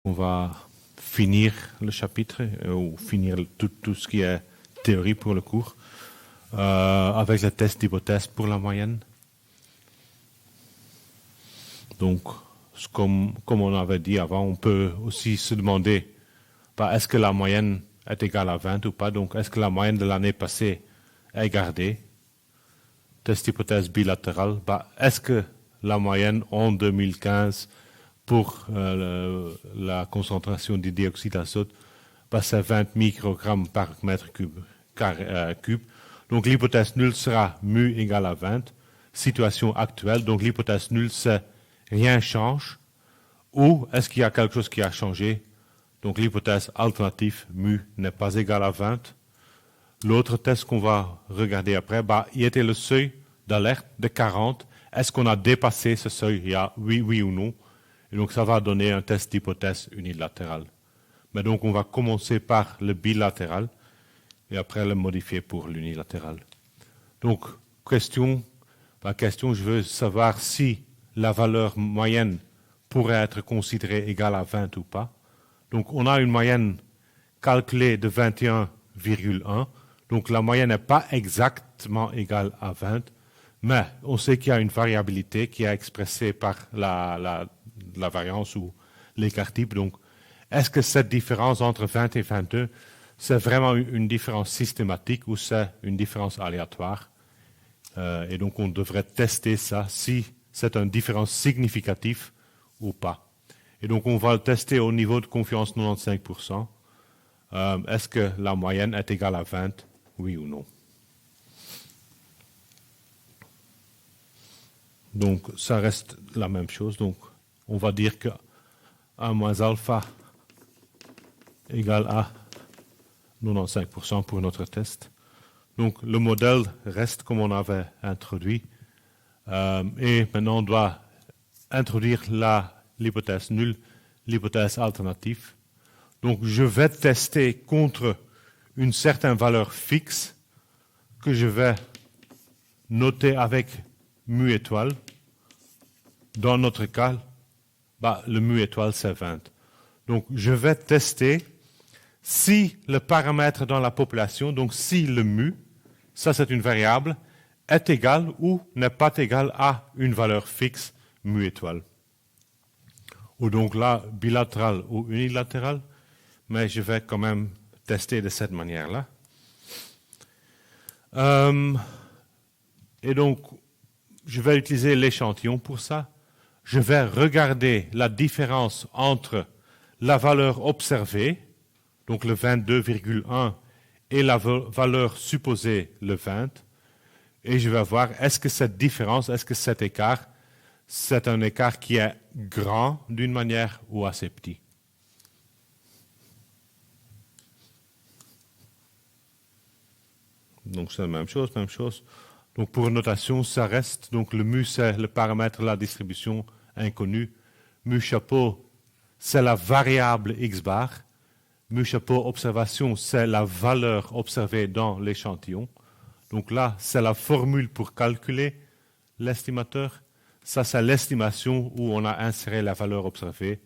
On va finir le chapitre, ou finir tout ce qui est théorie pour le cours, avec le test d'hypothèse pour la moyenne. Donc, comme on avait dit avant, on peut aussi se demander est-ce que la moyenne est égale à 20 ou pas. Donc, est-ce que la moyenne de l'année passée est gardée? Test d'hypothèse bilatérale. Est-ce que la moyenne en 2015 pour la concentration du dioxyde d'azote, c'est 20 microgrammes par mètre cube. Donc l'hypothèse nulle sera mu égale à 20. Situation actuelle, donc l'hypothèse nulle, c'est rien change. Ou est-ce qu'il y a quelque chose qui a changé? Donc l'hypothèse alternative, mu n'est pas égale à 20. L'autre test qu'on va regarder après, il était le seuil d'alerte de 40. Est-ce qu'on a dépassé ce seuil? Il y a oui ou non. Et donc ça va donner un test d'hypothèse unilatérale. Mais donc on va commencer par le bilatéral et après le modifier pour l'unilatéral. Donc question, je veux savoir si la valeur moyenne pourrait être considérée égale à 20 ou pas. Donc on a une moyenne calculée de 21,1. Donc la moyenne n'est pas exactement égale à 20, mais on sait qu'il y a une variabilité qui est expressée par la variance ou l'écart type. Donc, est-ce que cette différence entre 20 et 22, c'est vraiment une différence systématique ou c'est une différence aléatoire? Et donc, on devrait tester ça, si c'est une différence significative ou pas. Et donc, on va le tester au niveau de confiance 95%. Est-ce que la moyenne est égale à 20, oui ou non? Donc, ça reste la même chose. Donc, on va dire que 1 moins alpha égale à 95% pour notre test. Donc, le modèle reste comme on avait introduit. Et maintenant, on doit introduire l'hypothèse nulle, l'hypothèse alternative. Donc, je vais tester contre une certaine valeur fixe que je vais noter avec mu étoile. Dans notre cas, le mu étoile, c'est 20. Donc, je vais tester si le paramètre dans la population, donc si le mu, ça c'est une variable, est égal ou n'est pas égal à une valeur fixe mu étoile. Ou donc là, bilatéral ou unilatéral, mais je vais quand même tester de cette manière-là. Et donc, je vais utiliser l'échantillon pour ça. Je vais regarder la différence entre la valeur observée, donc le 22,1, et la valeur supposée, le 20, et je vais voir est-ce que cette différence, est-ce que cet écart, c'est un écart qui est grand d'une manière ou assez petit. Donc c'est la même chose. Donc pour notation, ça reste, donc le mu c'est le paramètre de la distribution inconnue. Mu chapeau, c'est la variable x bar. Mu chapeau observation, c'est la valeur observée dans l'échantillon. Donc là, c'est la formule pour calculer l'estimateur. Ça, c'est l'estimation où on a inséré la valeur observée.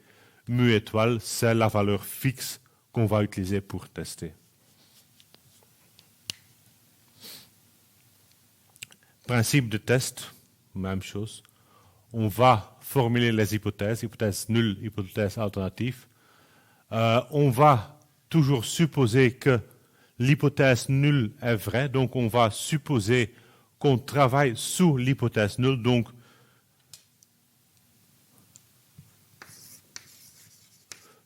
Mu étoile, c'est la valeur fixe qu'on va utiliser pour tester. Principe de test, même chose. On va formuler les hypothèse nulle, hypothèse alternative. On va toujours supposer que l'hypothèse nulle est vraie, donc on va supposer qu'on travaille sous l'hypothèse nulle, donc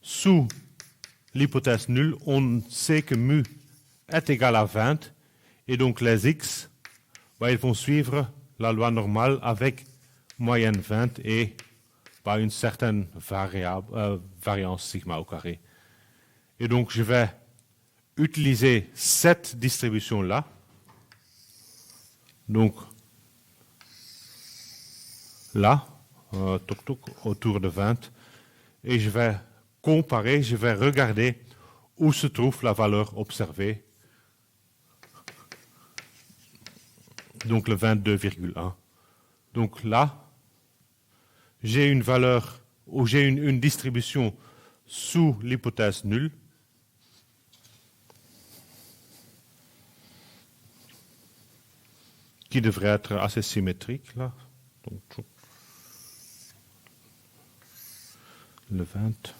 sous l'hypothèse nulle, on sait que mu est égal à 20, et donc les x, ils vont suivre la loi normale avec moyenne 20 et une certaine variance sigma au carré. Et donc, je vais utiliser cette distribution-là. Donc, là, autour de 20. Et je vais comparer, je vais regarder où se trouve la valeur observée. Donc, le 22,1. Donc là, j'ai une valeur, ou j'ai une distribution sous l'hypothèse nulle, qui devrait être assez symétrique là. Donc, le 20.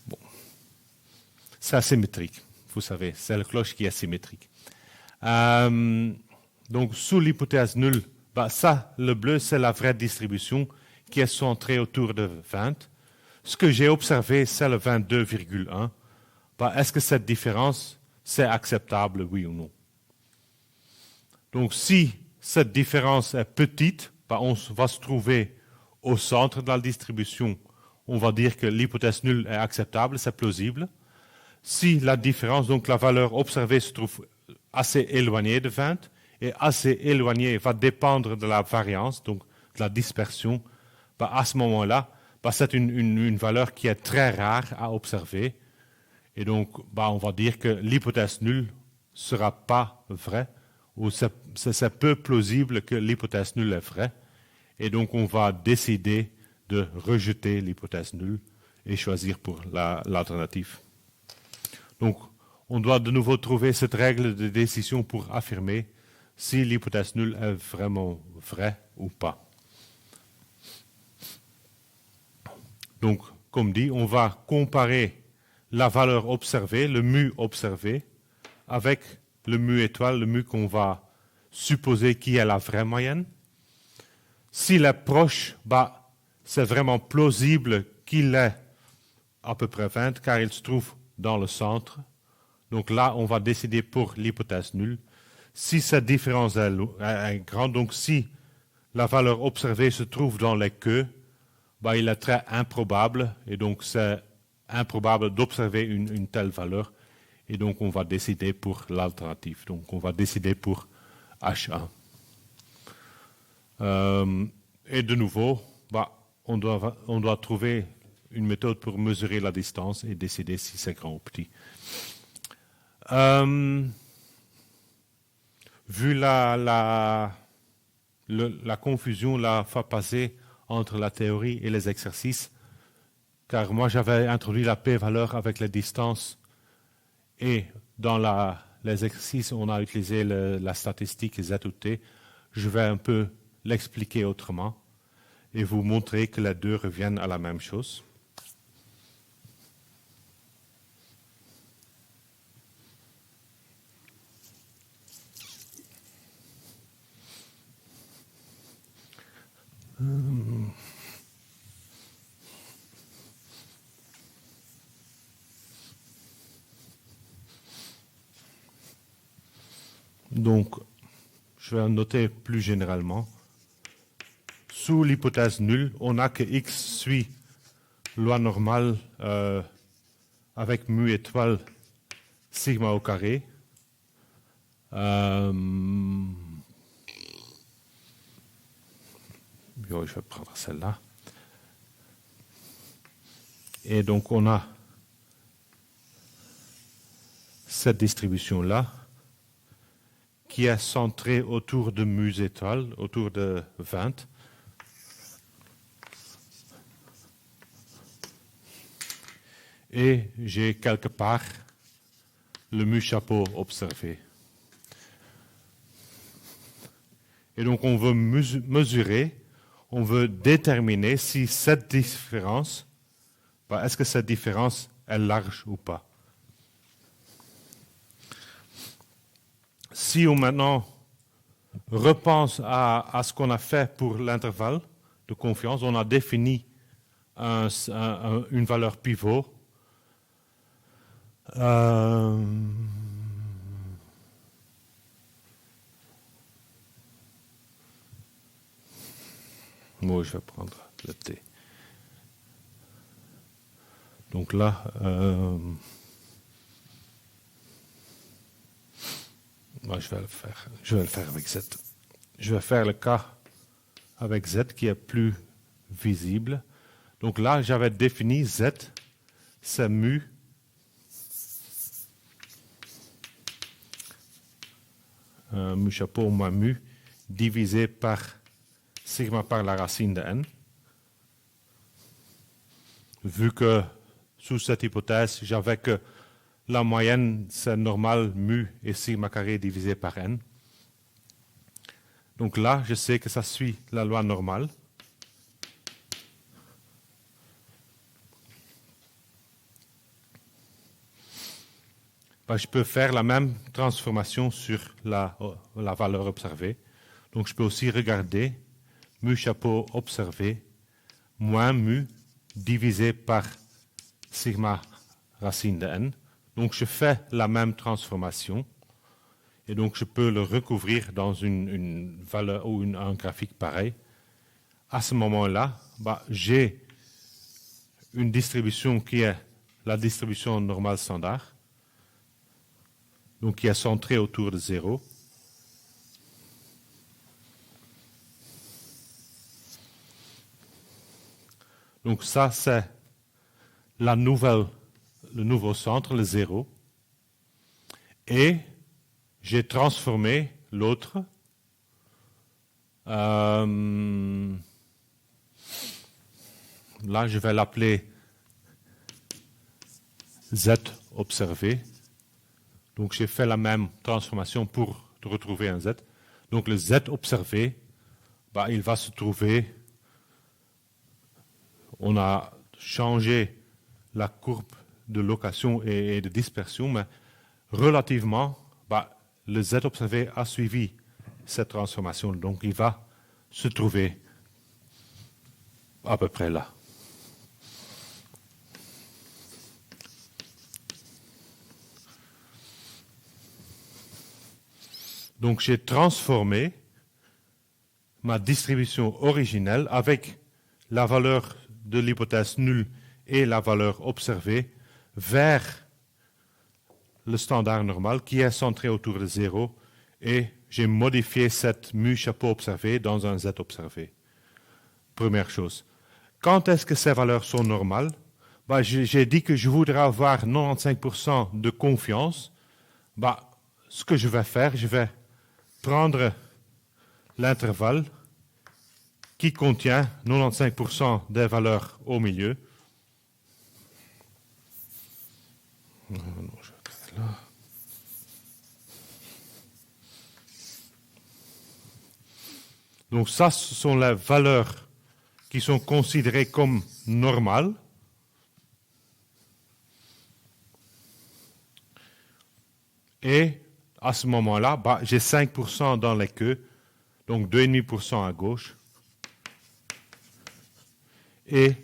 Bon. C'est asymétrique, vous savez, c'est la cloche qui est symétrique. Donc, sous l'hypothèse nulle, ça, le bleu, c'est la vraie distribution qui est centrée autour de 20. Ce que j'ai observé, c'est le 22,1. Est-ce que cette différence, c'est acceptable, oui ou non? Donc, si cette différence est petite, on va se trouver au centre de la distribution. On va dire que l'hypothèse nulle est acceptable, c'est plausible. Si la différence, donc la valeur observée, se trouve assez éloignée de 20, et assez éloignée va dépendre de la variance, donc de la dispersion, à ce moment-là, c'est une valeur qui est très rare à observer. Et donc, on va dire que l'hypothèse nulle ne sera pas vraie, ou c'est peu plausible que l'hypothèse nulle est vraie. Et donc, on va décider de rejeter l'hypothèse nulle et choisir pour l'alternative. Donc, on doit de nouveau trouver cette règle de décision pour affirmer si l'hypothèse nulle est vraiment vraie ou pas. Donc, comme dit, on va comparer la valeur observée, le mu observé, avec le mu étoile, le mu qu'on va supposer qui est la vraie moyenne. S'il est proche, c'est vraiment plausible qu'il est à peu près 20, car il se trouve dans le centre. Donc là, on va décider pour l'hypothèse nulle. Si cette différence est grande, donc si la valeur observée se trouve dans les queues, il est très improbable, et donc c'est improbable d'observer une telle valeur, et donc on va décider pour l'alternative. Donc on va décider pour H1. Et de nouveau, on doit trouver une méthode pour mesurer la distance et décider si c'est grand ou petit. Vu la confusion la fois passée entre la théorie et les exercices, car moi j'avais introduit la p-valeur avec la distance et dans les exercices on a utilisé la statistique Z ou T. Je vais un peu l'expliquer autrement et vous montrer que les deux reviennent à la même chose. Donc, je vais noter plus généralement. Sous l'hypothèse nulle, on a que x suit loi normale avec mu étoile sigma au carré. Je vais prendre celle-là. Et donc, on a cette distribution-là qui est centrée autour de mu étoile, autour de 20. Et j'ai quelque part le mu chapeau observé. Et donc, on veut mesurer, on veut déterminer si cette différence, est-ce que cette différence est large ou pas. Si on maintenant repense à ce qu'on a fait pour l'intervalle de confiance, on a défini une valeur pivot. Moi, je vais prendre le T. Donc là, moi, je vais le faire avec Z. Je vais faire le cas avec Z qui est plus visible. Donc là, j'avais défini Z, c'est mu mu chapeau moins mu divisé par sigma par la racine de n. vu que sous cette hypothèse, j'avais que la moyenne, c'est normal mu et sigma carré divisé par n. Donc là, je sais que ça suit la loi normale. Ben, je peux faire la même transformation sur la valeur observée. Donc je peux aussi regarder mu chapeau observé moins mu divisé par sigma racine de n. Donc je fais la même transformation et donc je peux le recouvrir dans une valeur ou un graphique pareil. À ce moment-là, bah, j'ai une distribution qui est la distribution normale standard, donc qui est centrée autour de 0. Donc ça, c'est le nouveau centre, le 0. Et j'ai transformé l'autre. Là, je vais l'appeler Z observé. Donc j'ai fait la même transformation pour retrouver un Z. Donc le Z observé, bah, il va se trouver. On a changé la courbe de location et de dispersion, mais relativement, bah, le Z observé a suivi cette transformation, donc il va se trouver à peu près là. Donc j'ai transformé ma distribution originelle avec la valeur de l'hypothèse nulle et la valeur observée vers le standard normal qui est centré autour de 0 et j'ai modifié cette mu chapeau observé dans un Z observé. Première chose. Quand est-ce que ces valeurs sont normales? Bah, j'ai dit que je voudrais avoir 95% de confiance. Bah, ce que je vais faire, je vais prendre l'intervalle qui contient 95% des valeurs au milieu. Donc ça, ce sont les valeurs qui sont considérées comme normales. Et à ce moment-là, bah, j'ai 5% dans les queues, donc 2,5% à gauche. Et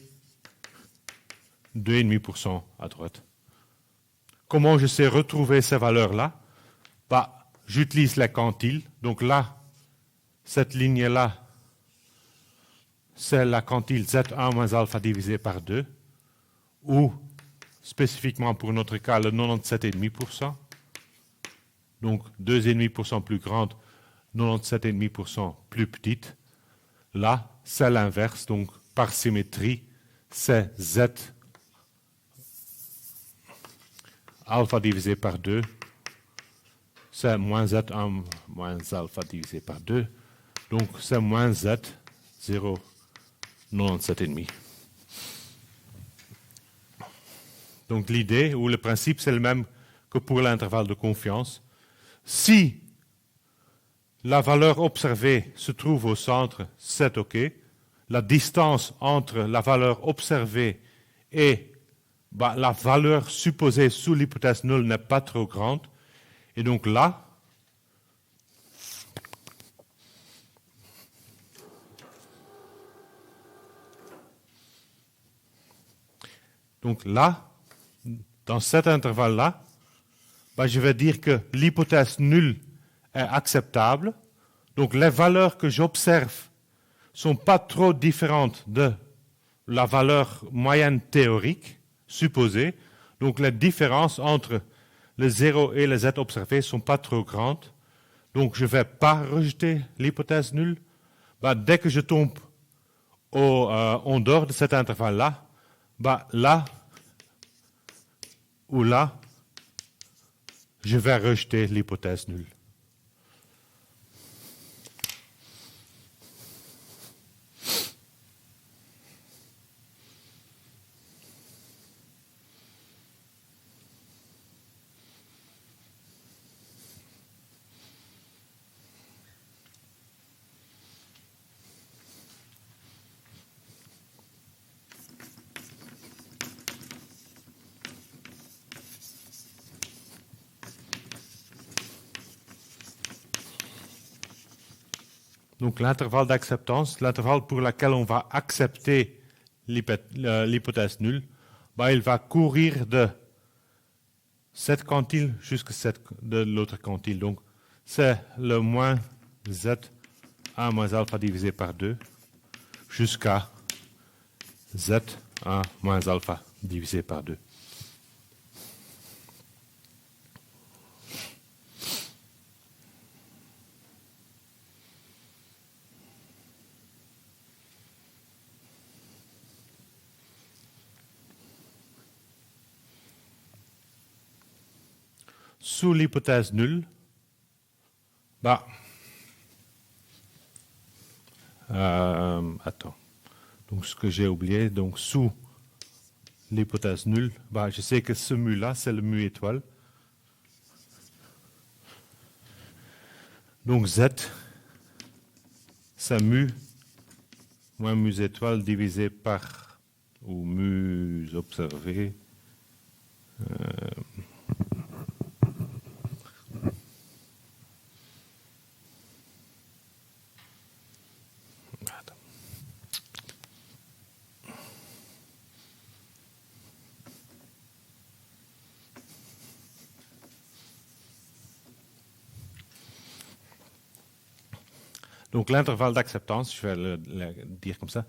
2,5% à droite. Comment je sais retrouver ces valeurs-là? Bah, j'utilise les quantiles. Donc là, cette ligne-là, c'est la quantile Z1 moins alpha divisé par 2, ou spécifiquement pour notre cas, le 97,5%. Donc 2,5% plus grande, 97,5% plus petite. Là, c'est l'inverse, donc par symétrie, c'est Z alpha divisé par 2, c'est moins Z1 moins alpha divisé par 2, donc c'est moins Z 0,97,5. Donc l'idée ou le principe, c'est le même que pour l'intervalle de confiance. Si la valeur observée se trouve au centre, c'est OK. La distance entre la valeur observée et la valeur supposée sous l'hypothèse nulle n'est pas trop grande. Et donc là, dans cet intervalle-là, je vais dire que l'hypothèse nulle est acceptable. Donc les valeurs que j'observe ne sont pas trop différentes de la valeur moyenne théorique supposée. Donc les différences entre le 0 et le Z observé ne sont pas trop grandes. Donc je ne vais pas rejeter l'hypothèse nulle. Dès que je tombe en dehors de cet intervalle-là, là ou là, je vais rejeter l'hypothèse nulle. Donc l'intervalle d'acceptance, l'intervalle pour lequel on va accepter l'hypothèse nulle, il va courir de cette quantile jusqu'à de l'autre quantile. Donc c'est le moins Z1 moins alpha divisé par 2 jusqu'à Z1 moins alpha divisé par 2. Sous l'hypothèse nulle, attends. Donc, ce que j'ai oublié, donc sous l'hypothèse nulle, je sais que ce mu-là, c'est le mu étoile. Donc, Z, c'est mu moins mu étoile divisé par, ou mu observé. Donc l'intervalle d'acceptance, je vais le dire comme ça,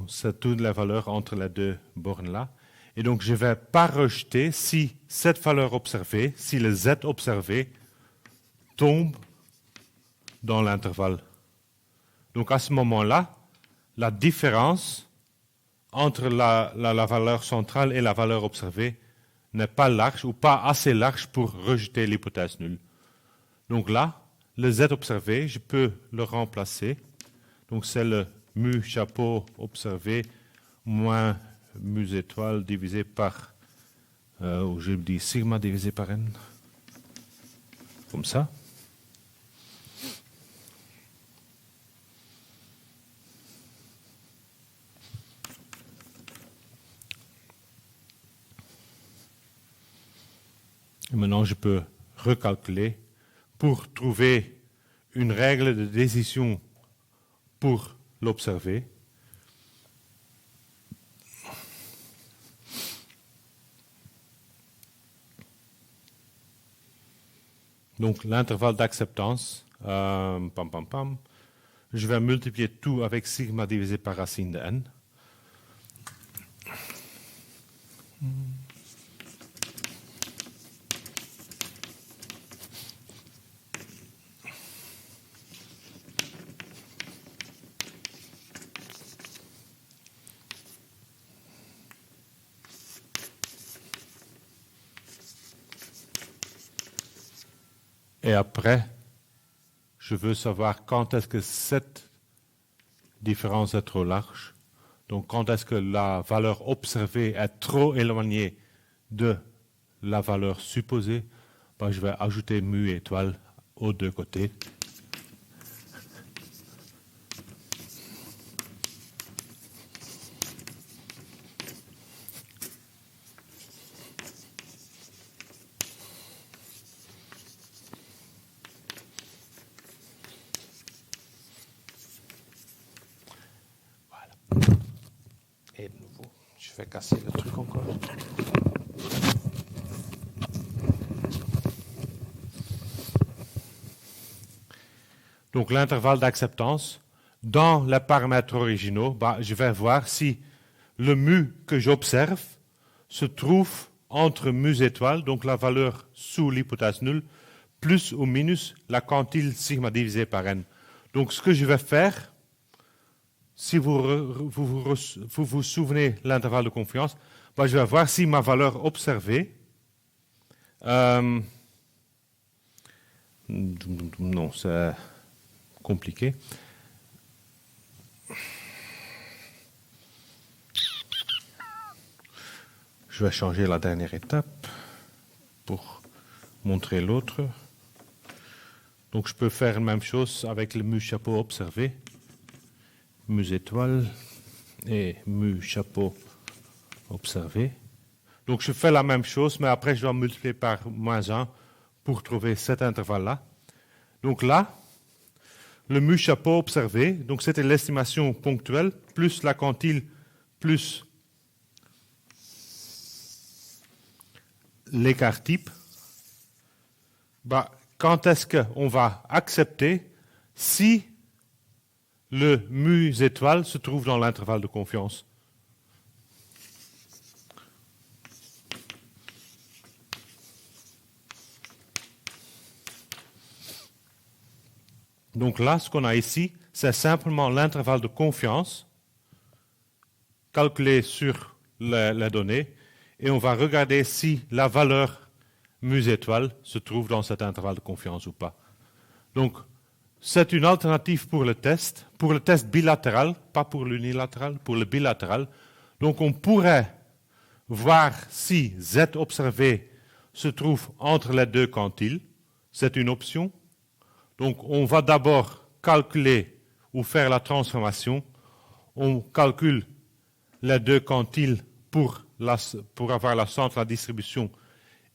c'est toutes les valeurs entre les deux bornes-là. Et donc je ne vais pas rejeter si cette valeur observée, si le Z observé tombe dans l'intervalle. Donc à ce moment-là, la différence entre la valeur centrale et la valeur observée n'est pas large ou pas assez large pour rejeter l'hypothèse nulle. Donc là, le Z observé, je peux le remplacer. Donc c'est le mu chapeau observé moins mu étoile divisé par, je dis sigma divisé par n. Comme ça. Et maintenant, je peux recalculer pour trouver une règle de décision pour l'observer. Donc l'intervalle d'acceptance, je vais multiplier tout avec sigma divisé par racine de n. Et après, je veux savoir quand est-ce que cette différence est trop large. Donc, quand est-ce que la valeur observée est trop éloignée de la valeur supposée, je vais ajouter mu étoile aux deux côtés. Et de nouveau, je vais casser le truc encore. Donc l'intervalle d'acceptance, dans les paramètres originaux, je vais voir si le mu que j'observe se trouve entre mu étoile, donc la valeur sous l'hypothèse nulle, plus ou minus la quantile sigma divisé par n. Donc ce que je vais faire, si vous vous souvenez l'intervalle de confiance, je vais voir si ma valeur observée, non, c'est compliqué. Je vais changer la dernière étape pour montrer l'autre. Donc je peux faire la même chose avec le mu chapeau observé. Mu étoile et mu chapeau observé. Donc je fais la même chose, mais après je dois multiplier par moins 1 pour trouver cet intervalle-là. Donc là, le mu chapeau observé, donc c'était l'estimation ponctuelle, plus la quantile, plus l'écart type. Bah, quand est-ce qu'on va accepter si le mu étoile se trouve dans l'intervalle de confiance? Donc là, ce qu'on a ici, c'est simplement l'intervalle de confiance calculé sur les données et on va regarder si la valeur mu étoile se trouve dans cet intervalle de confiance ou pas. Donc, c'est une alternative pour le test bilatéral, pas pour l'unilatéral, pour le bilatéral. Donc, on pourrait voir si Z observé se trouve entre les deux quantiles. C'est une option. Donc, on va d'abord calculer ou faire la transformation. On calcule les deux quantiles pour avoir la centre, la distribution,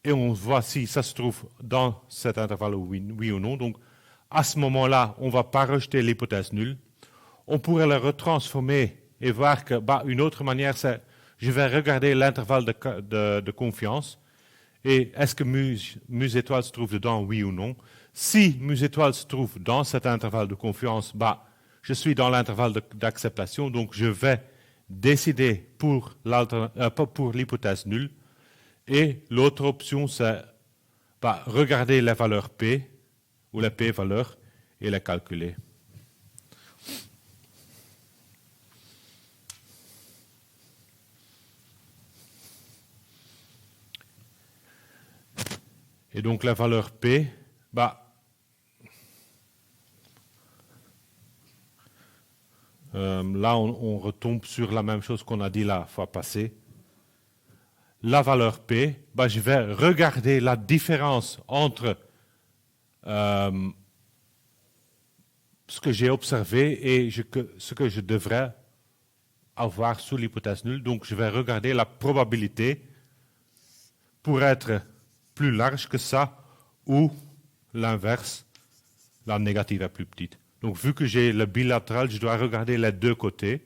et on voit si ça se trouve dans cet intervalle, oui ou non. Donc, à ce moment-là, on ne va pas rejeter l'hypothèse nulle. On pourrait le retransformer et voir que, une autre manière, c'est je vais regarder l'intervalle de confiance et est-ce que mu étoile se trouve dedans, oui ou non. Si mu étoile se trouve dans cet intervalle de confiance, je suis dans l'intervalle d'acceptation, donc je vais décider pour l'hypothèse nulle. Et l'autre option, c'est regarder les valeurs P ou les P-valeurs et les calculer. Et donc la valeur P, là on retombe sur la même chose qu'on a dit la fois passée. La valeur P, je vais regarder la différence entre ce que j'ai observé et ce que je devrais avoir sous l'hypothèse nulle. Donc je vais regarder la probabilité pour être plus large que ça ou l'inverse, la négative est plus petite. Donc vu que j'ai le bilatéral, je dois regarder les deux côtés.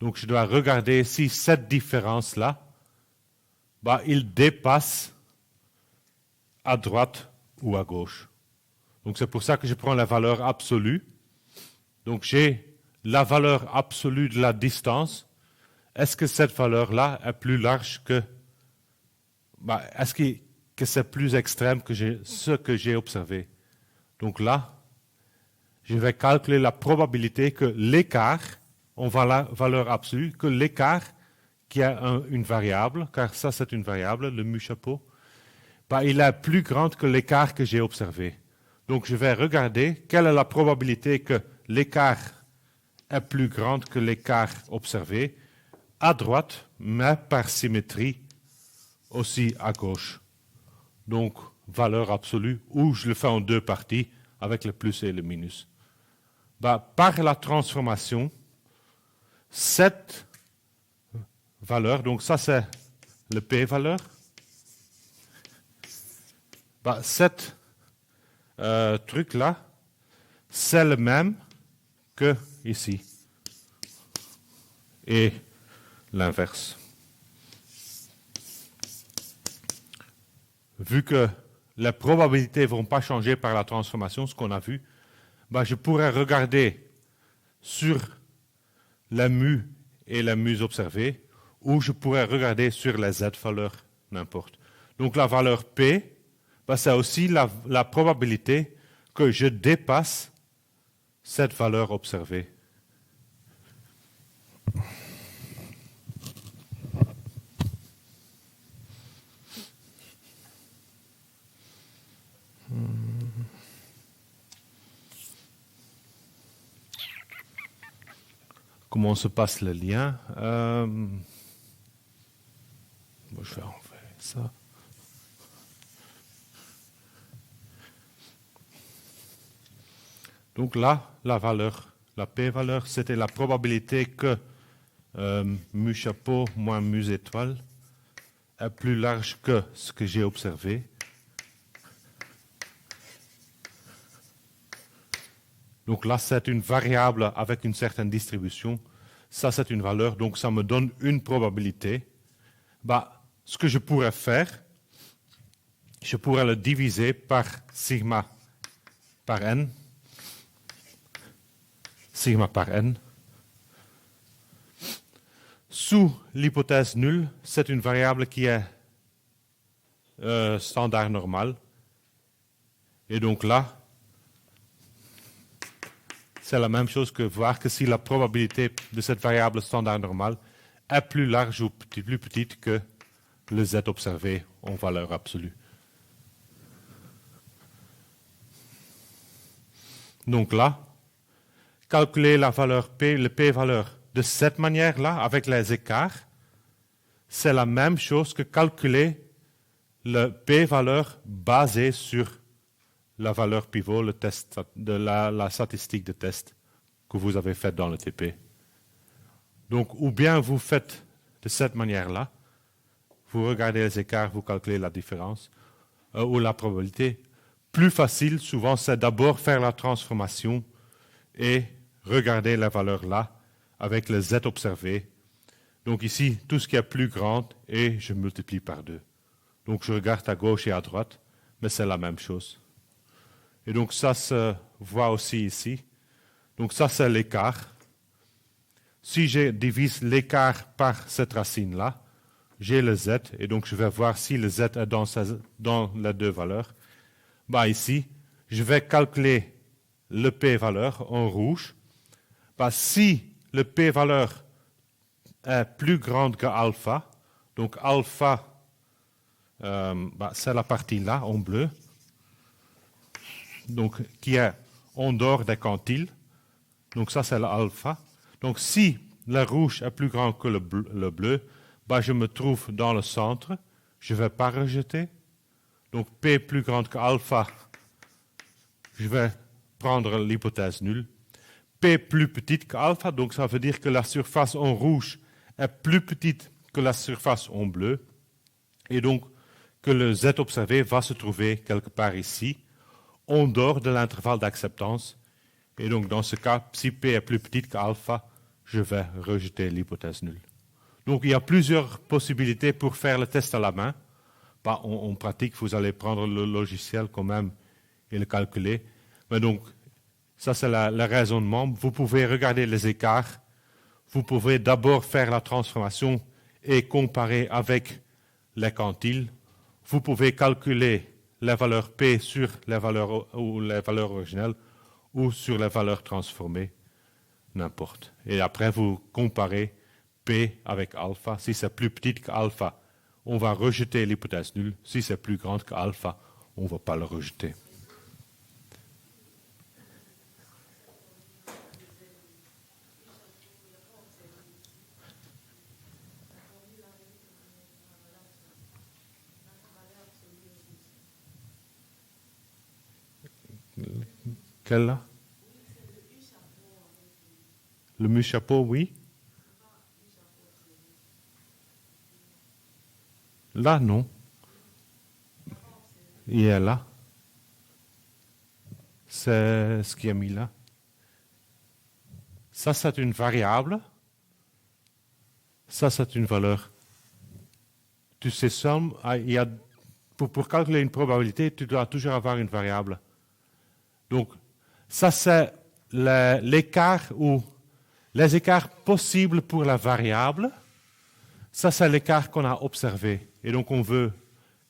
Donc je dois regarder si cette différence-là, il dépasse à droite ou à gauche. Donc c'est pour ça que je prends la valeur absolue. Donc j'ai la valeur absolue de la distance. Est-ce que cette valeur-là est plus large que... est-ce que c'est plus extrême que ce que j'ai observé? Donc là, je vais calculer la probabilité que l'écart, on va la valeur absolue, que l'écart qui est une variable, car ça c'est une variable, le mu chapeau, il est plus grand que l'écart que j'ai observé. Donc je vais regarder quelle est la probabilité que l'écart est plus grand que l'écart observé à droite, mais par symétrie aussi à gauche. Donc valeur absolue, ou je le fais en deux parties avec le plus et le minus. Par la transformation, cette valeur, donc ça c'est le P-valeur, cet truc-là, c'est le même que ici. Et l'inverse. Vu que les probabilités ne vont pas changer par la transformation, ce qu'on a vu, je pourrais regarder sur la mu et la mu observée, ou je pourrais regarder sur les z-valeurs, n'importe. Donc la valeur P, c'est aussi la probabilité que je dépasse cette valeur observée. Comment se passe le lien? Je vais enlever ça. Donc là, la valeur, la P-valeur, c'était la probabilité que mu chapeau moins mu étoile est plus large que ce que j'ai observé. Donc là, c'est une variable avec une certaine distribution. Ça, c'est une valeur. Donc ça me donne une probabilité. Ce que je pourrais faire, je pourrais le diviser par sigma par n. Sigma par n. Sous l'hypothèse nulle, c'est une variable qui est standard normal. Et donc là, c'est la même chose que voir que si la probabilité de cette variable standard normale est plus large ou plus petite que le z observé en valeur absolue. Donc là, calculer la valeur p, le p-valeur de cette manière-là, avec les écarts, c'est la même chose que calculer le p-valeur basé sur la valeur pivot, le test de la statistique de test que vous avez faite dans le TP. Donc, ou bien vous faites de cette manière-là, vous regardez les écarts, vous calculez la différence, ou la probabilité. Plus facile, souvent, c'est d'abord faire la transformation et regarder la valeur là, avec le z observé. Donc ici, tout ce qui est plus grand, et je multiplie par 2. Donc je regarde à gauche et à droite, mais c'est la même chose. Et donc ça se voit aussi ici. Donc ça, c'est l'écart. Si je divise l'écart par cette racine-là, j'ai le z, et donc je vais voir si le z est dans les deux valeurs. Ici, je vais calculer le p-valeur en rouge. Si le p-valeur est plus grande que alpha, donc alpha, c'est la partie là, en bleu, donc qui est en dehors des quantiles. Donc ça, c'est l'alpha. Donc si le rouge est plus grand que le bleu, je me trouve dans le centre. Je ne vais pas rejeter. Donc P plus grande que alpha, je vais prendre l'hypothèse nulle. P plus petite que alpha, donc ça veut dire que la surface en rouge est plus petite que la surface en bleu. Et donc que le Z observé va se trouver quelque part ici, en dehors de l'intervalle d'acceptance. Et donc dans ce cas, si P est plus petite qu'alpha, je vais rejeter l'hypothèse nulle. Donc il y a plusieurs possibilités pour faire le test à la main. En pratique, vous allez prendre le logiciel quand même et le calculer. Mais donc, ça c'est le raisonnement. Vous pouvez regarder les écarts. Vous pouvez d'abord faire la transformation et comparer avec les quantiles. Vous pouvez calculer les valeurs P sur les valeurs originelles ou sur les valeurs transformées, n'importe. Et après, vous comparez P avec alpha. Si c'est plus petit qu'alpha, on va rejeter l'hypothèse nulle. Si c'est plus grand qu'alpha, on ne va pas le rejeter. Quelle là? Le mu-chapeau, oui. Là, non. Il est là. C'est ce qui est mis là. Ça, c'est une variable. Ça, c'est une valeur. Tu sais seulement, pour calculer une probabilité, tu dois toujours avoir une variable. Donc, ça, c'est l'écart ou les écarts possibles pour la variable. Ça, c'est l'écart qu'on a observé. Et donc, on veut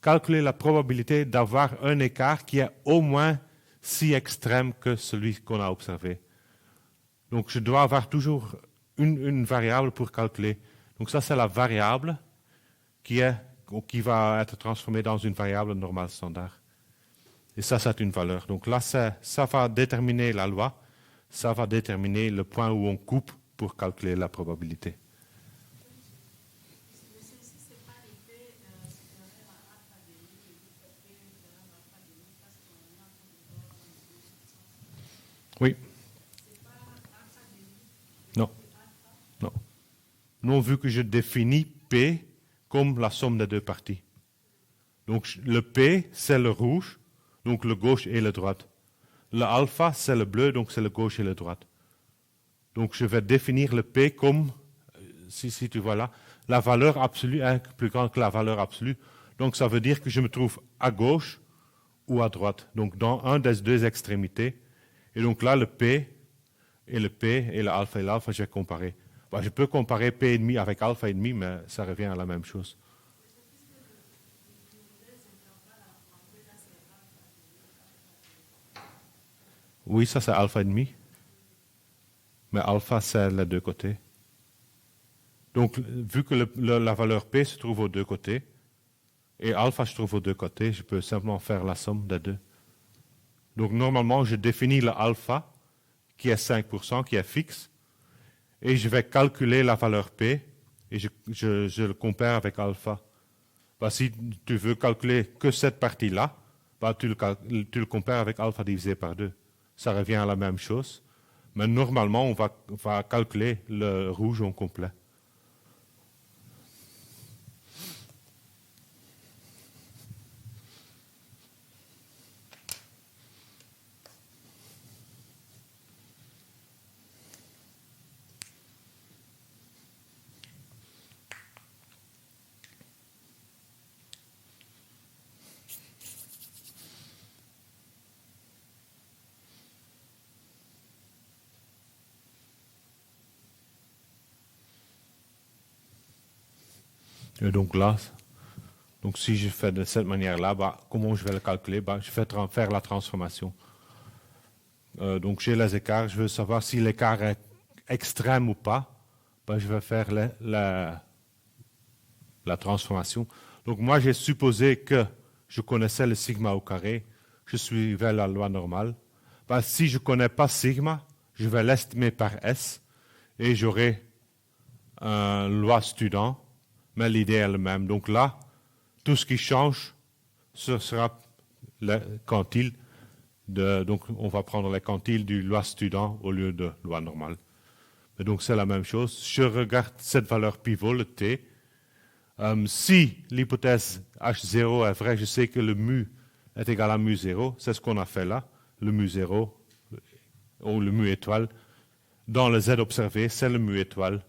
calculer la probabilité d'avoir un écart qui est au moins si extrême que celui qu'on a observé. Donc, je dois avoir toujours une variable pour calculer. Donc, ça, c'est la variable qui va être transformée dans une variable normale standard. Et ça, c'est une valeur. Donc là, ça va déterminer la loi. Ça va déterminer le point où on coupe pour calculer la probabilité. Oui. Non. Non. Non, vu que je définis P comme la somme des deux parties. Donc le P, c'est le rouge, donc le gauche et le droite. Le alpha, c'est le bleu, donc c'est le gauche et le droite. Donc je vais définir le P comme, si tu vois là, la valeur absolue est plus grande que la valeur absolue. Donc ça veut dire que je me trouve à gauche ou à droite, donc dans un des deux extrémités. Et donc là, le P et l'alpha, je vais comparer. Bon, je peux comparer P et demi avec alpha et demi, mais ça revient à la même chose. Oui, ça c'est alpha et demi, mais alpha c'est les deux côtés. Donc, vu que la valeur P se trouve aux deux côtés, et alpha se trouve aux deux côtés, je peux simplement faire la somme des deux. Donc, normalement, je définis le alpha, qui est 5%, qui est fixe, et je vais calculer la valeur P, et je le compare avec alpha. Bah, si tu veux calculer que cette partie-là, bah, tu le compares avec alpha divisé par 2. Ça revient à la même chose, mais normalement, on va calculer le rouge en complet. Et donc là, donc si je fais de cette manière-là, bah, comment je vais le calculer? Bah, je vais faire la transformation. Donc j'ai les écarts, je veux savoir si l'écart est extrême ou pas. Bah, je vais faire la transformation. Donc moi j'ai supposé que je connaissais le sigma au carré, je suivais la loi normale. Bah, si je ne connais pas sigma, je vais l'estimer par S et j'aurai une loi student, mais l'idée est la même. Donc là, tout ce qui change, ce sera le quantile. Donc on va prendre les quantiles du loi student au lieu de loi normale. Et donc c'est la même chose. Je regarde cette valeur pivot, le T. Si l'hypothèse H0 est vraie, je sais que le mu est égal à mu 0. C'est ce qu'on a fait là. Le mu 0 ou le mu étoile. Dans le Z observé, c'est le mu étoile.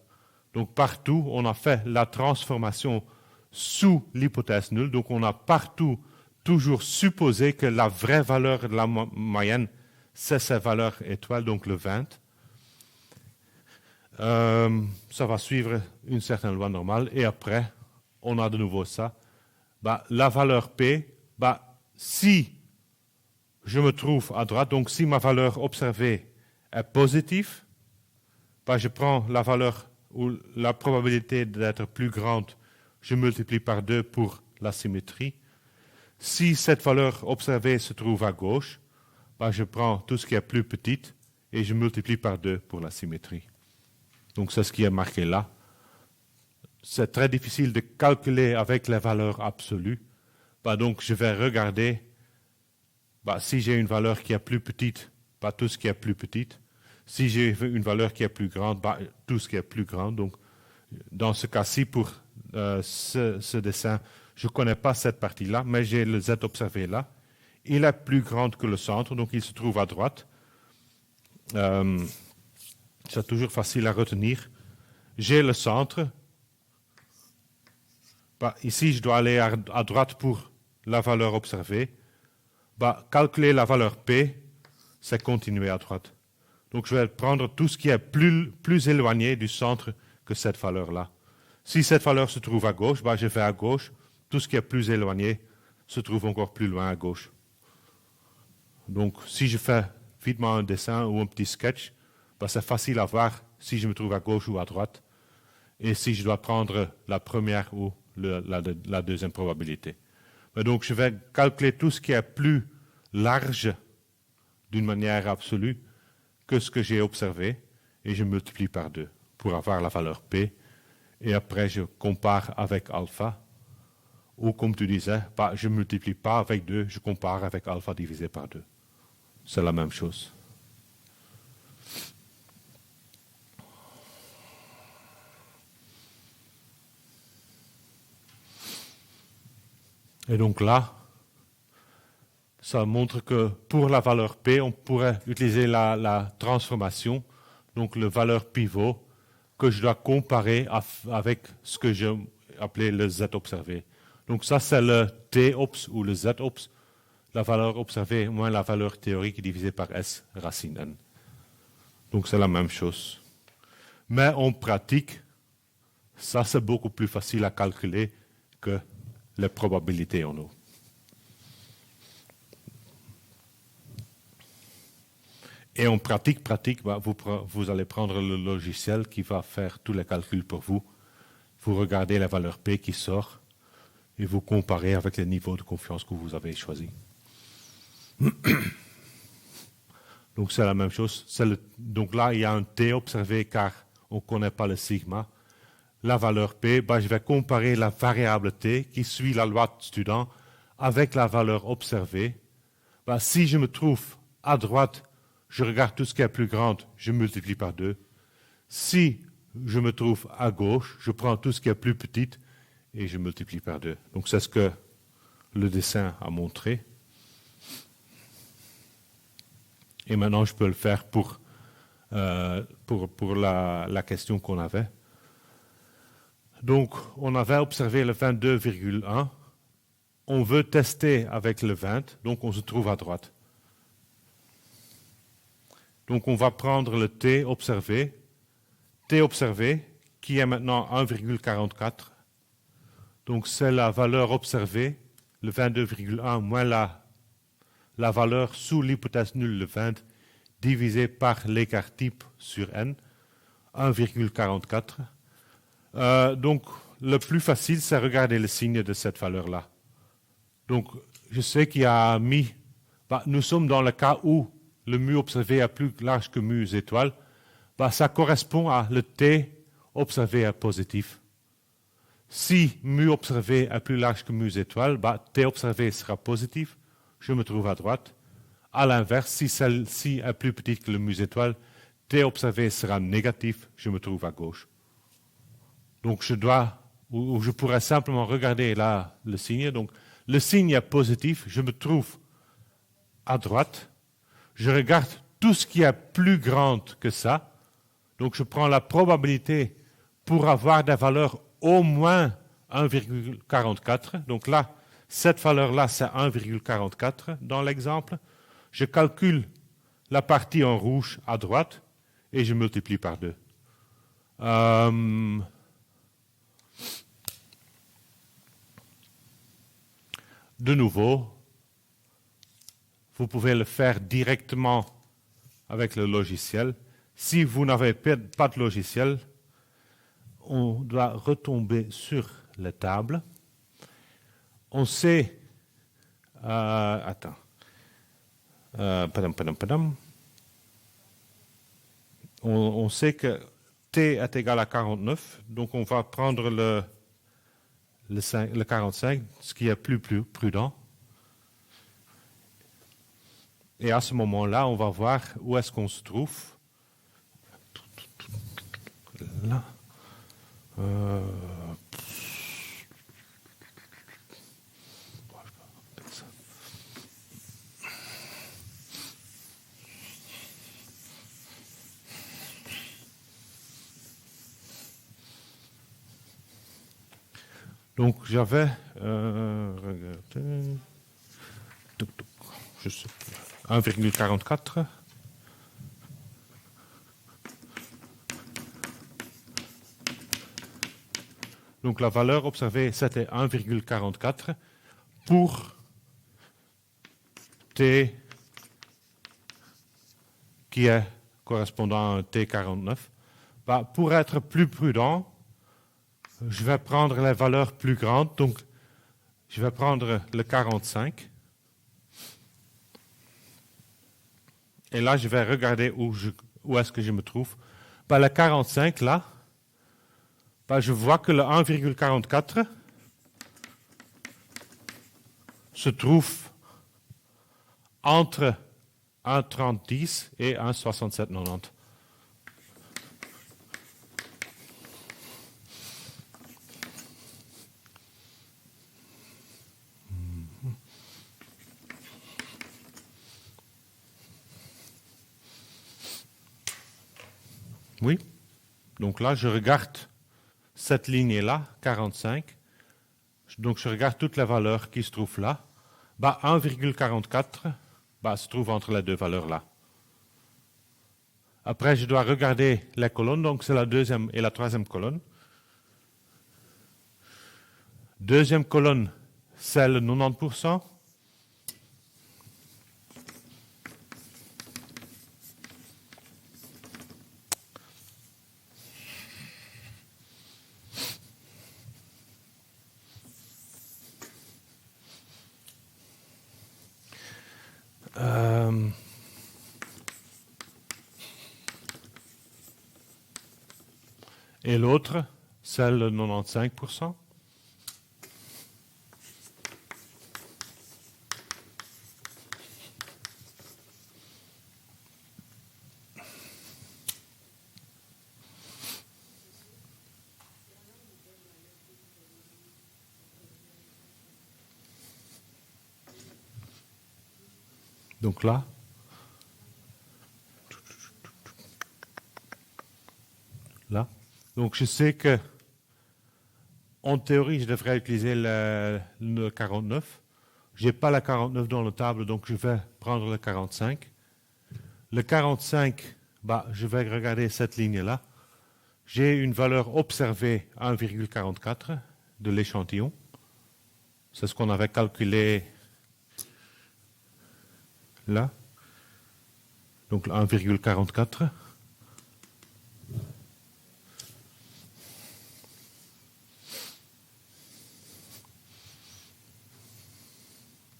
Donc partout, on a fait la transformation sous l'hypothèse nulle. Donc on a partout toujours supposé que la vraie valeur de la moyenne, c'est sa valeur étoile, donc le 20. Ça va suivre une certaine loi normale. Et après, on a de nouveau ça. Bah, la valeur P, bah, si je me trouve à droite, donc si ma valeur observée est positive, bah, je prends la valeur ou la probabilité d'être plus grande, je multiplie par 2 pour la symétrie. Si cette valeur observée se trouve à gauche, bah, je prends tout ce qui est plus petit et je multiplie par 2 pour la symétrie. Donc c'est ce qui est marqué là. C'est très difficile de calculer avec les valeurs absolues. Bah, donc je vais regarder, bah, si j'ai une valeur qui est plus petite, bah, tout ce qui est plus petit. Si j'ai une valeur qui est plus grande, bah, tout ce qui est plus grand. Donc dans ce cas-ci, pour ce dessin, je ne connais pas cette partie-là, mais j'ai le Z observé là. Il est plus grand que le centre, donc il se trouve à droite. C'est toujours facile à retenir. J'ai le centre. Bah, ici, je dois aller à droite pour la valeur observée. Bah, calculer la valeur P, c'est continuer à droite. Donc, je vais prendre tout ce qui est plus éloigné du centre que cette valeur-là. Si cette valeur se trouve à gauche, bah, je vais à gauche. Tout ce qui est plus éloigné se trouve encore plus loin à gauche. Donc, si je fais vitement un dessin ou un petit sketch, bah, c'est facile à voir si je me trouve à gauche ou à droite et si je dois prendre la première ou la deuxième probabilité. Mais donc, je vais calculer tout ce qui est plus large d'une manière absolue que ce que j'ai observé et je multiplie par 2 pour avoir la valeur P. Et après, je compare avec alpha. Ou comme tu disais, bah, je ne multiplie pas avec 2, je compare avec alpha divisé par 2. C'est la même chose. Et donc là, ça montre que pour la valeur P, on pourrait utiliser la transformation, donc la valeur pivot, que je dois comparer avec ce que j'ai appelé le Z observé. Donc ça, c'est le T ops ou le Z ops, la valeur observée moins la valeur théorique divisée par S racine N. Donc c'est la même chose. Mais en pratique, ça c'est beaucoup plus facile à calculer que les probabilités en eau. Et en pratique, vous allez prendre le logiciel qui va faire tous les calculs pour vous. Vous regardez la valeur P qui sort et vous comparez avec les niveaux de confiance que vous avez choisis. Donc c'est la même chose. Donc là, il y a un T observé car on ne connaît pas le sigma. La valeur P, je vais comparer la variable T qui suit la loi de Student avec la valeur observée. Si je me trouve à droite, je regarde tout ce qui est plus grand, je multiplie par 2. Si je me trouve à gauche, je prends tout ce qui est plus petit et je multiplie par 2. Donc c'est ce que le dessin a montré. Et maintenant, je peux le faire pour la question qu'on avait. Donc, on avait observé le 22,1. On veut tester avec le 20, donc on se trouve à droite. Donc, on va prendre le T observé qui est maintenant 1,44. Donc, c'est la valeur observée, le 22,1 moins la valeur sous l'hypothèse nulle, le 20, divisé par l'écart type sur n, 1,44. Donc, le plus facile, c'est regarder le signe de cette valeur-là. Donc, je sais qu'il y a mi. Nous sommes dans le cas où le mu observé est plus large que mu étoile. Ça correspond à le t observé est positif. Si mu observé est plus large que mu étoile, t observé sera positif. Je me trouve à droite. À l'inverse, si celle-ci est plus petite que le mu étoile, t observé sera négatif. Je me trouve à gauche. Donc, je pourrais simplement regarder là le signe. Donc, le signe est positif, je me trouve à droite. Je regarde tout ce qui est plus grand que ça. Donc, je prends la probabilité pour avoir des valeurs au moins 1,44. Donc là, cette valeur-là, c'est 1,44 dans l'exemple. Je calcule la partie en rouge à droite et je multiplie par 2. De nouveau, vous pouvez le faire directement avec le logiciel. Si vous n'avez pas de logiciel, on doit retomber sur les tables. On sait... On sait que t est égal à 49, donc on va prendre le 45, ce qui est plus prudent. Et à ce moment-là, on va voir où est-ce qu'on se trouve. Là. Donc j'avais 1,44. Donc la valeur observée, c'était 1,44 pour t qui est correspondant à un t49. Pour être plus prudent, je vais prendre les valeurs plus grandes. Donc, je vais prendre le 45. Et là, je vais regarder où est-ce que je me trouve. Le 45, là, je vois que le 1,44 se trouve entre 1,3010 et 1,6790. Oui. Donc là, je regarde cette lignée-là, 45. Donc je regarde toutes les valeurs qui se trouvent là. 1,44 se trouve entre les deux valeurs-là. Après, je dois regarder les colonnes. Donc c'est la deuxième et la troisième colonne. Deuxième colonne, c'est le 90%. Et l'autre, c'est le 95%. Donc là, là. Donc je sais que, en théorie, je devrais utiliser le 49. Je n'ai pas la 49 dans la table, donc je vais prendre le 45. Le 45, je vais regarder cette ligne-là. J'ai une valeur observée à 1,44 de l'échantillon. C'est ce qu'on avait calculé là. Donc 1,44.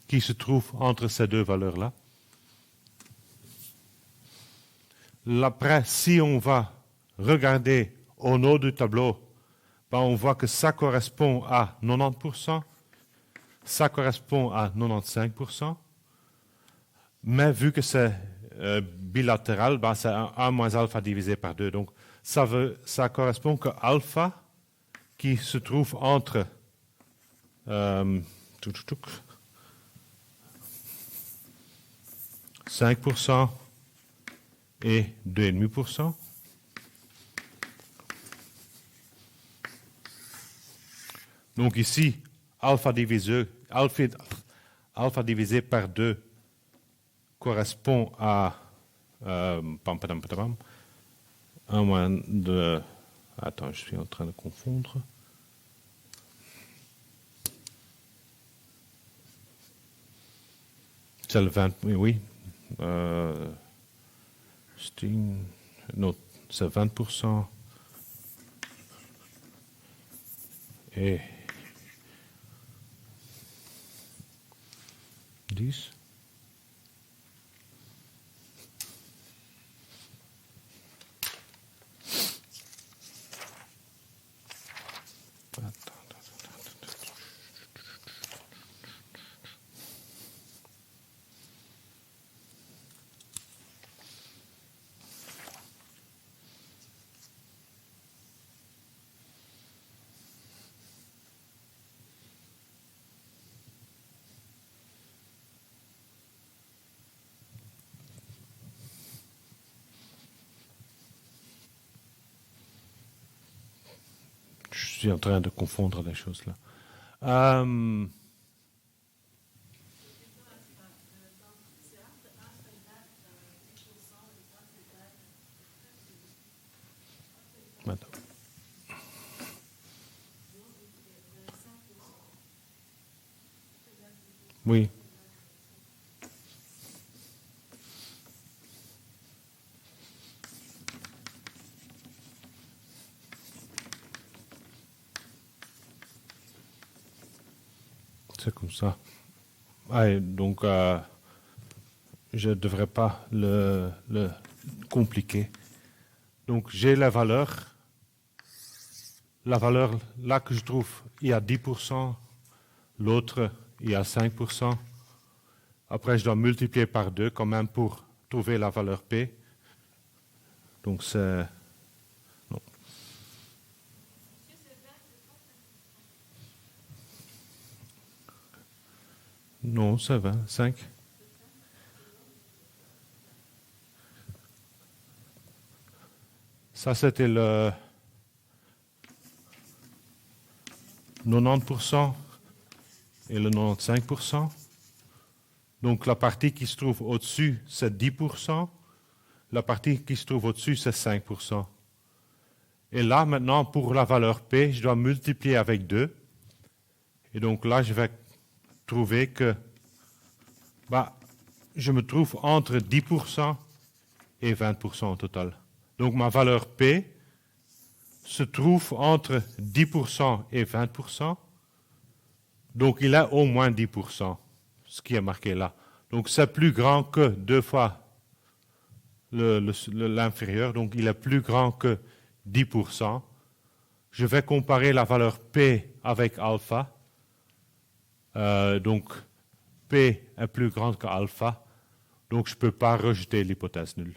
Qui se trouve entre ces deux valeurs-là. Après, si on va regarder au nord du tableau, on voit que ça correspond à 90%, ça correspond à 95%, mais vu que c'est bilatéral, c'est 1 moins alpha divisé par 2. Donc ça correspond que alpha, qui se trouve entre 5% et 2,5%. Donc ici, alpha divisé par 2 correspond à 1 moins de... Attends, je suis en train de confondre. C'est le 20, oui. Non, c'est 20% et 10. Je suis en train de confondre les choses là. Attends. Oui. C'est comme ça. Donc, je ne devrais pas le compliquer. Donc, j'ai la valeur. La valeur là que je trouve, il y a 10%. L'autre, il y a 5%. Après, je dois multiplier par 2 quand même pour trouver la valeur P. Donc, c'est... Non. Non, c'est 25. Ça, c'était le 90% et le 95%. Donc la partie qui se trouve au-dessus, c'est 10%. La partie qui se trouve au-dessus, c'est 5%. Et là, maintenant, pour la valeur P, je dois multiplier avec 2. Et donc là, je vais trouver que je me trouve entre 10% et 20% au total. Donc ma valeur P se trouve entre 10% et 20%. Donc il a au moins 10%, ce qui est marqué là. Donc c'est plus grand que 2 fois l'inférieur, donc il est plus grand que 10%. Je vais comparer la valeur P avec alpha. Donc P est plus grande que alpha, donc je ne peux pas rejeter l'hypothèse nulle.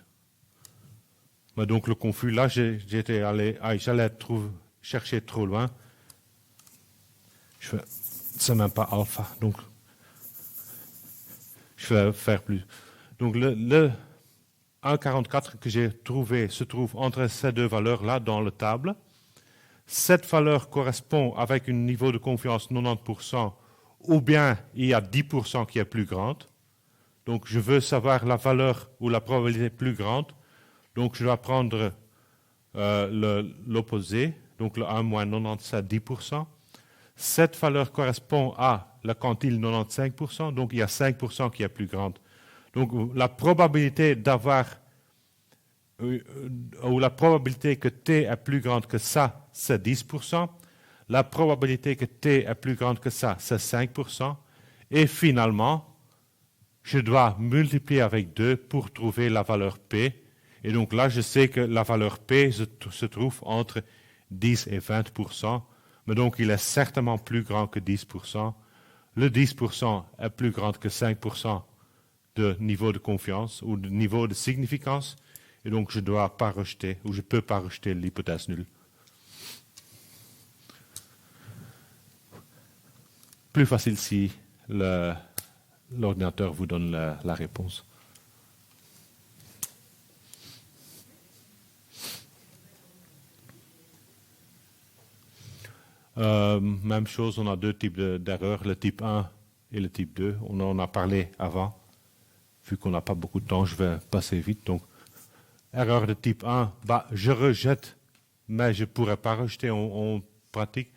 Mais donc le confus, là, j'allais chercher trop loin. C'est même pas alpha, donc je vais faire plus. Donc le 1,44 que j'ai trouvé se trouve entre ces deux valeurs-là dans la table. Cette valeur correspond avec un niveau de confiance 90%, ou bien il y a 10% qui est plus grande. Donc je veux savoir la valeur ou la probabilité plus grande. Donc je dois prendre l'opposé, donc le 1 moins 90, c'est 10%. Cette valeur correspond à la quantile 95%, donc il y a 5% qui est plus grande. Donc la probabilité d'avoir, ou la probabilité que t est plus grande que ça, c'est 10%. La probabilité que t est plus grande que ça, c'est 5%. Et finalement, je dois multiplier avec 2 pour trouver la valeur P. Et donc là, je sais que la valeur P se trouve entre 10 et 20%. Mais donc, il est certainement plus grand que 10%. Le 10% est plus grand que 5% de niveau de confiance ou de niveau de significance. Et donc, je ne dois pas rejeter, ou je ne peux pas rejeter l'hypothèse nulle. Plus facile si l'ordinateur vous donne la réponse. Même chose, on a deux types d'erreurs, le type 1 et le type 2. On en a parlé avant. Vu qu'on n'a pas beaucoup de temps, je vais passer vite. Donc, erreur de type 1, je rejette, mais je ne pourrais pas rejeter en pratique.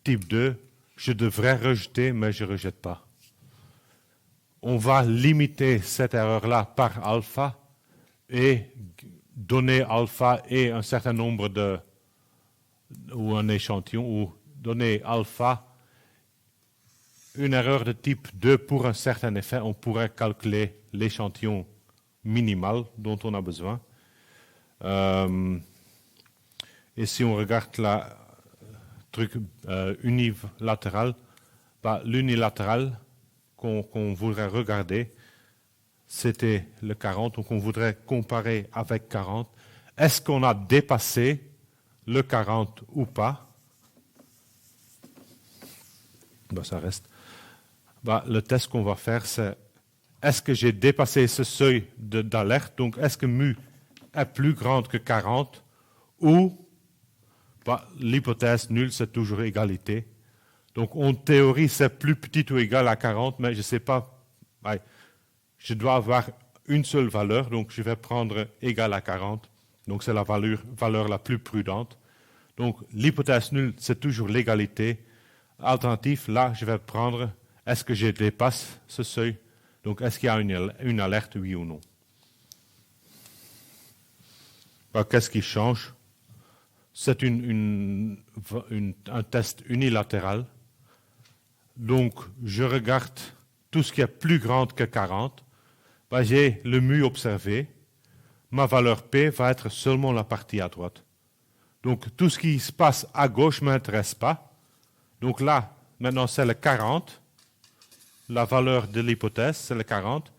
Type 2, je devrais rejeter, mais je ne rejette pas. On va limiter cette erreur-là par alpha et donner alpha et un certain nombre ou un échantillon, ou donner alpha, une erreur de type 2 pour un certain effet, on pourrait calculer l'échantillon minimal dont on a besoin. Et si on regarde la truc unilatéral, l'unilatéral qu'on voudrait regarder, c'était le 40, donc on voudrait comparer avec 40. Est-ce qu'on a dépassé le 40 ou pas? Ça reste. Le test qu'on va faire, c'est est-ce que j'ai dépassé ce seuil d'alerte? Donc, est-ce que mu est plus grande que 40? Ou l'hypothèse nulle, c'est toujours égalité. Donc, en théorie, c'est plus petit ou égal à 40, mais je ne sais pas. Je dois avoir une seule valeur, donc je vais prendre égal à 40. Donc, c'est la valeur la plus prudente. Donc, l'hypothèse nulle, c'est toujours l'égalité. Alternatif, là, je vais prendre, est-ce que je dépasse ce seuil? Donc, est-ce qu'il y a une alerte, oui ou non? Qu'est-ce qui change? C'est un test unilatéral. Donc, je regarde tout ce qui est plus grand que 40. J'ai le mu observé. Ma valeur P va être seulement la partie à droite. Donc, tout ce qui se passe à gauche ne m'intéresse pas. Donc là, maintenant, c'est le 40. La valeur de l'hypothèse, c'est le 40.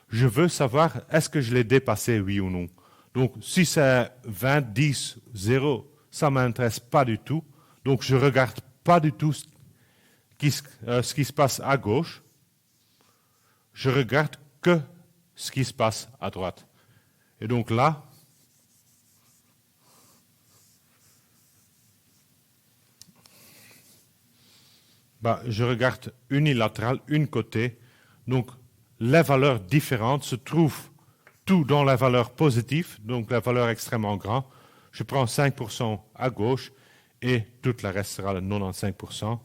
Je veux savoir, est-ce que je l'ai dépassé, oui ou non? Donc, si c'est 20, 10, 0, ça ne m'intéresse pas du tout. Donc, je ne regarde pas du tout ce qui se passe à gauche. Je regarde que ce qui se passe à droite. Et donc là, je regarde unilatéral, une côté. Donc, les valeurs différentes se trouvent tout dans les valeurs positives, donc la valeur extrêmement grande. Je prends 5% à gauche et tout le reste sera le 95%.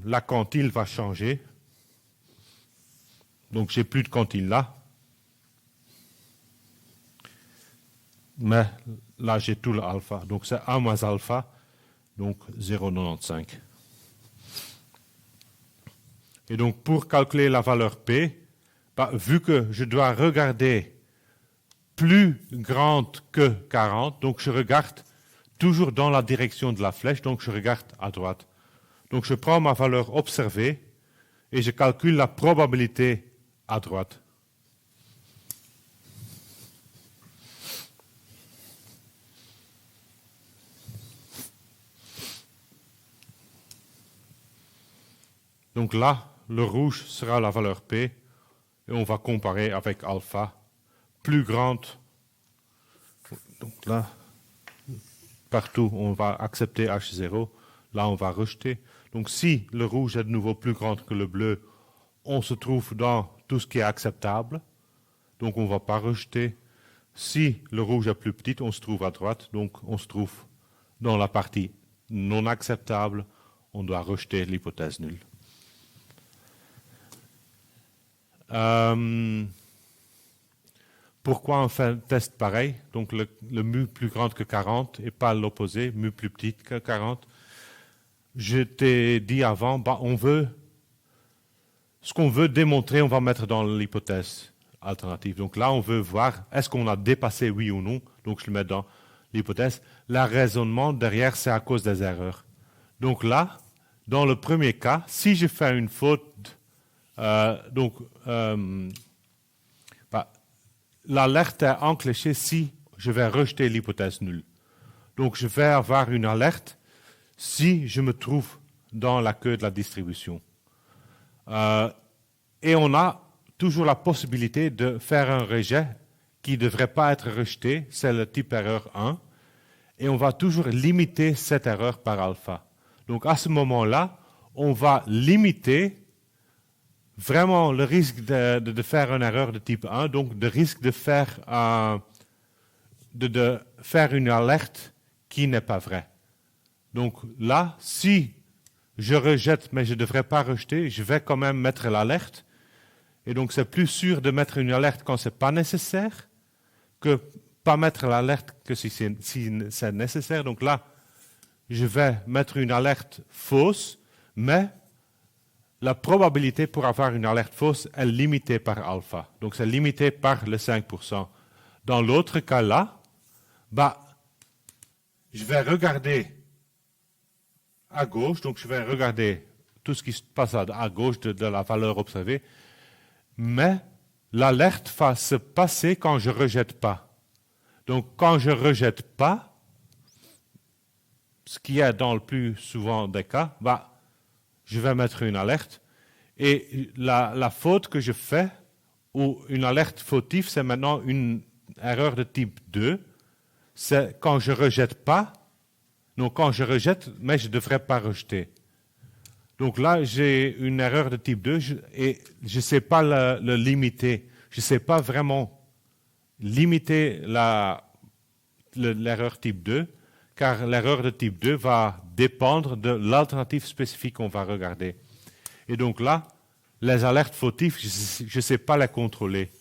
La quantile va changer. Donc, j'ai plus de quantile là. Mais là, j'ai tout le alpha. Donc, c'est 1 moins alpha, donc 0,95. Et donc, pour calculer la valeur P, vu que je dois regarder plus grande que 40, donc je regarde toujours dans la direction de la flèche, donc je regarde à droite. Donc, je prends ma valeur observée et je calcule la probabilité à droite. Donc là, le rouge sera la valeur P et on va comparer avec alpha plus grande. Donc là, partout, on va accepter H0. Là, on va rejeter. Donc si le rouge est de nouveau plus grand que le bleu, on se trouve dans tout ce qui est acceptable. Donc on ne va pas rejeter. Si le rouge est plus petit, on se trouve à droite. Donc on se trouve dans la partie non acceptable. On doit rejeter l'hypothèse nulle. Pourquoi on fait un test pareil? Donc le mu plus grand que 40 et pas l'opposé, mu plus petit que 40. Je t'ai dit avant, ce qu'on veut démontrer, on va mettre dans l'hypothèse alternative. Donc là, on veut voir, est-ce qu'on a dépassé oui ou non? Donc je le mets dans l'hypothèse. Le raisonnement derrière, c'est à cause des erreurs. Donc là, dans le premier cas, si je fais une faute, l'alerte est enclenchée si je vais rejeter l'hypothèse nulle. Donc je vais avoir une alerte si je me trouve dans la queue de la distribution. Et on a toujours la possibilité de faire un rejet qui ne devrait pas être rejeté, c'est le type erreur 1, et on va toujours limiter cette erreur par alpha. Donc à ce moment-là, on va limiter vraiment le risque de faire une erreur de type 1, donc le risque de faire une alerte qui n'est pas vraie. Donc là, si je rejette, mais je ne devrais pas rejeter, je vais quand même mettre l'alerte. Et donc c'est plus sûr de mettre une alerte quand ce n'est pas nécessaire que pas mettre l'alerte que si c'est nécessaire. Donc là, je vais mettre une alerte fausse, mais la probabilité pour avoir une alerte fausse est limitée par alpha. Donc c'est limité par le 5%. Dans l'autre cas là, je vais regarder à gauche, donc je vais regarder tout ce qui se passe à gauche de la valeur observée, mais l'alerte va se passer quand je ne rejette pas. Donc quand je ne rejette pas, ce qui est dans le plus souvent des cas, je vais mettre une alerte. Et la faute que je fais, ou une alerte fautive, c'est maintenant une erreur de type 2. C'est quand je ne rejette pas. Donc quand je rejette, mais je ne devrais pas rejeter. Donc là, j'ai une erreur de type 2 et je ne sais pas le limiter. Je ne sais pas vraiment limiter l'erreur type 2, car l'erreur de type 2 va dépendre de l'alternative spécifique qu'on va regarder. Et donc là, les alertes fautives, je ne sais pas les contrôler.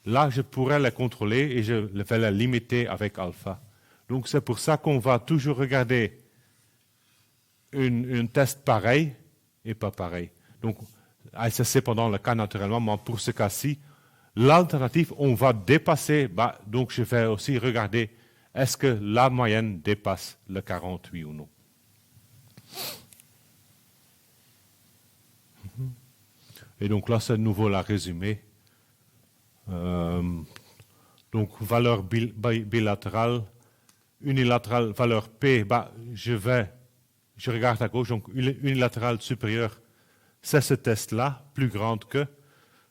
Là, je pourrais les contrôler et je vais les limiter avec alpha. Donc c'est pour ça qu'on va toujours regarder un test pareil et pas pareil. Donc, ça c'est pendant le cas naturellement, mais pour ce cas-ci, l'alternative, on va dépasser, donc je vais aussi regarder est-ce que la moyenne dépasse le 40, oui ou non. Et donc là, c'est de nouveau la résumé. Donc, valeur bilatérale, unilatérale, valeur P, je regarde à gauche, donc unilatérale supérieure, c'est ce test-là, plus grande que.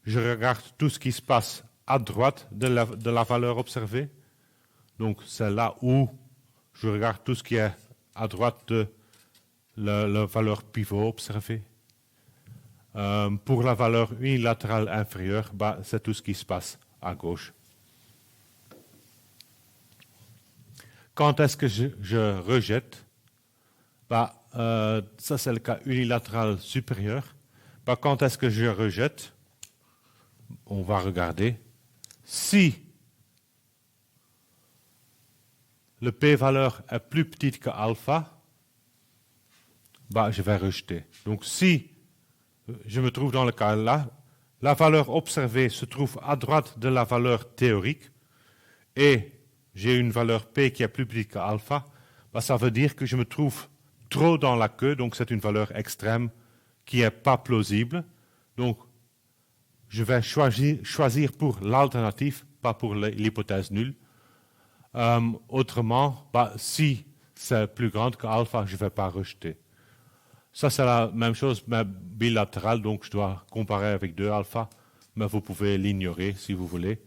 Je regarde tout ce qui se passe à droite de la valeur observée. Donc, c'est là où je regarde tout ce qui est à droite de la valeur pivot observée. Pour la valeur unilatérale inférieure, bah, c'est tout ce qui se passe à gauche. Quand est-ce que je rejette? Bah, ça, c'est le cas unilatéral supérieur. Bah, quand est-ce que je rejette? On va regarder. Si le p-valeur est plus petite que alpha, bah, je vais rejeter. Donc, si je me trouve dans le cas là, la valeur observée se trouve à droite de la valeur théorique et j'ai une valeur p qui est plus petite que alpha, bah, ça veut dire que je me trouve trop dans la queue, donc c'est une valeur extrême qui n'est pas plausible. Donc, je vais choisir pour l'alternative, pas pour l'hypothèse nulle. Autrement, bah, si c'est plus grand que alpha, je ne vais pas rejeter. Ça, c'est la même chose, mais bilatérale, donc je dois comparer avec 2 alpha, mais vous pouvez l'ignorer si vous voulez.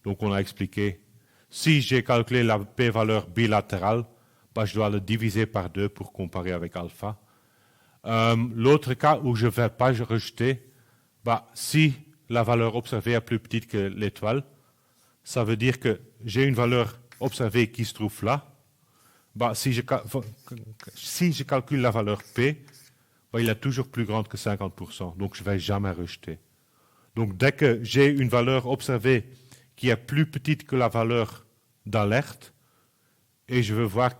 Donc, on a expliqué, si j'ai calculé la p-valeur bilatérale, bah, je dois le diviser par 2 pour comparer avec alpha. L'autre cas où je ne vais pas rejeter, bah, si la valeur observée est plus petite que l'étoile, ça veut dire que j'ai une valeur observée qui se trouve là. Bah, si je calcule la valeur P, bah, il est toujours plus grande que 50%, donc je ne vais jamais rejeter. Donc dès que j'ai une valeur observée qui est plus petite que la valeur d'alerte, et je veux voir